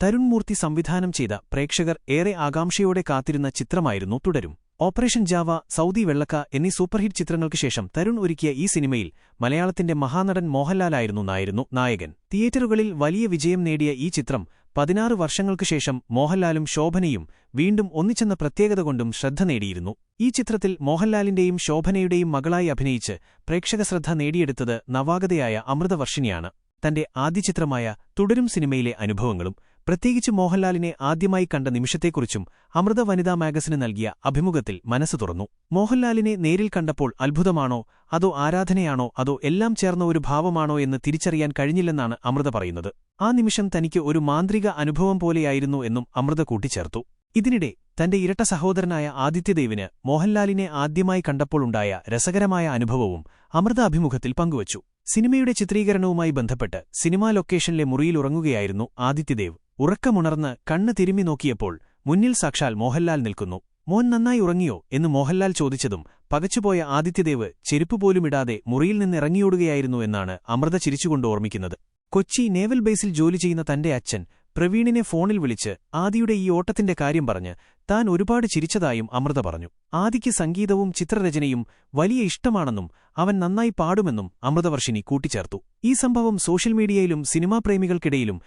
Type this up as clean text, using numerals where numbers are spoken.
തരുൺ മൂർത്തി സംവിധാനം ചെയ്ത പ്രേക്ഷകർ ഏറെ ആകാംക്ഷയോടെ കാത്തിരുന്ന ചിത്രമായിരുന്നു തുടരും. ഓപ്പറേഷൻ ജാവ, സൗദി വെള്ളക്ക എന്നീ സൂപ്പർഹിറ്റ് ചിത്രങ്ങൾക്ക് ശേഷം തരുൺ ഒരുക്കിയ ഈ സിനിമയിൽ മലയാളത്തിന്റെ മഹാനടൻ മോഹൻലാലായിരുന്നു നായകൻ. തിയേറ്ററുകളിൽ വലിയ വിജയം നേടിയ ഈ ചിത്രം 16 വർഷങ്ങൾക്കു ശേഷം മോഹൻലാലും ശോഭനയും വീണ്ടും ഒന്നിച്ചെന്ന പ്രത്യേകത കൊണ്ടും ശ്രദ്ധ നേടിയിരുന്നു. ഈ ചിത്രത്തിൽ മോഹൻലാലിന്റെയും ശോഭനയുടെയും മകളായി അഭിനയിച്ച് പ്രേക്ഷകശ്രദ്ധ നേടിയെടുത്തത് നവാഗതയായ അമൃതവർഷിണിയാണ്. തന്റെ ആദ്യ ചിത്രമായ തുടരും സിനിമയിലെ അനുഭവങ്ങളും പ്രത്യേകിച്ച് മോഹൻലാലിനെ ആദ്യമായി കണ്ട നിമിഷത്തെക്കുറിച്ചും അമൃത വനിതാ മാഗസിന് നൽകിയ അഭിമുഖത്തിൽ മനസ്സു തുറന്നു. മോഹൻലാലിനെ നേരിൽ കണ്ടപ്പോൾ അത്ഭുതമാണോ അതോ ആരാധനയാണോ അതോ എല്ലാം ചേർന്ന ഒരു ഭാവമാണോ എന്ന് തിരിച്ചറിയാൻ കഴിഞ്ഞില്ലെന്നാണ് അമൃത പറയുന്നത്. ആ നിമിഷം തനിക്ക് ഒരു മാന്ത്രിക അനുഭവം പോലെയായിരുന്നു എന്നും അമൃത കൂട്ടിച്ചേർത്തു. ഇതിനിടെ തന്റെ ഇരട്ട സഹോദരനായ ആദിത്യദേവിന് മോഹൻലാലിനെ ആദ്യമായി കണ്ടപ്പോഴുണ്ടായ രസകരമായ അനുഭവവും അമൃത അഭിമുഖത്തിൽ പങ്കുവച്ചു. സിനിമയുടെ ചിത്രീകരണവുമായി ബന്ധപ്പെട്ട് സിനിമാ ലൊക്കേഷനിലെ മുറിയിലുറങ്ങുകയായിരുന്നു ആദിത്യദേവ്. ഉറക്കമുണർന്ന് കണ്ണ് തിരുമ്മി നോക്കിയപ്പോൾ മുന്നിൽ സാക്ഷാൽ മോഹൻലാൽ നിൽക്കുന്നു. മോൻ നന്നായി ഉറങ്ങിയോ എന്ന് മോഹൻലാൽ ചോദിച്ചതും പകച്ചുപോയ ആദിത്യദേവ് ചെരുപ്പുപോലുമിടാതെ മുറിയിൽ നിന്നിറങ്ങിയോടുകയായിരുന്നു എന്നാണ് അമൃത ചിരിച്ചുകൊണ്ട് ഓർമ്മിക്കുന്നത്. കൊച്ചി നേവൽ ബേസിൽ ജോലി ചെയ്യുന്ന തന്റെ അച്ഛൻ പ്രവീണിനെ ഫോണിൽ വിളിച്ച് ആദിയുടെ ഈ ഓട്ടത്തിന്റെ കാര്യം പറഞ്ഞ് താൻ ഒരുപാട് ചിരിച്ചതായും അമൃത പറഞ്ഞു. ആദിക്ക് സംഗീതവും ചിത്രരചനയും വലിയ ഇഷ്ടമാണെന്നും അവൻ നന്നായി പാടുമെന്നും അമൃതവർഷിണി കൂട്ടിച്ചേർത്തു. ഈ സംഭവം സോഷ്യൽ മീഡിയയിലും സിനിമാ പ്രേമികൾക്കിടയിലും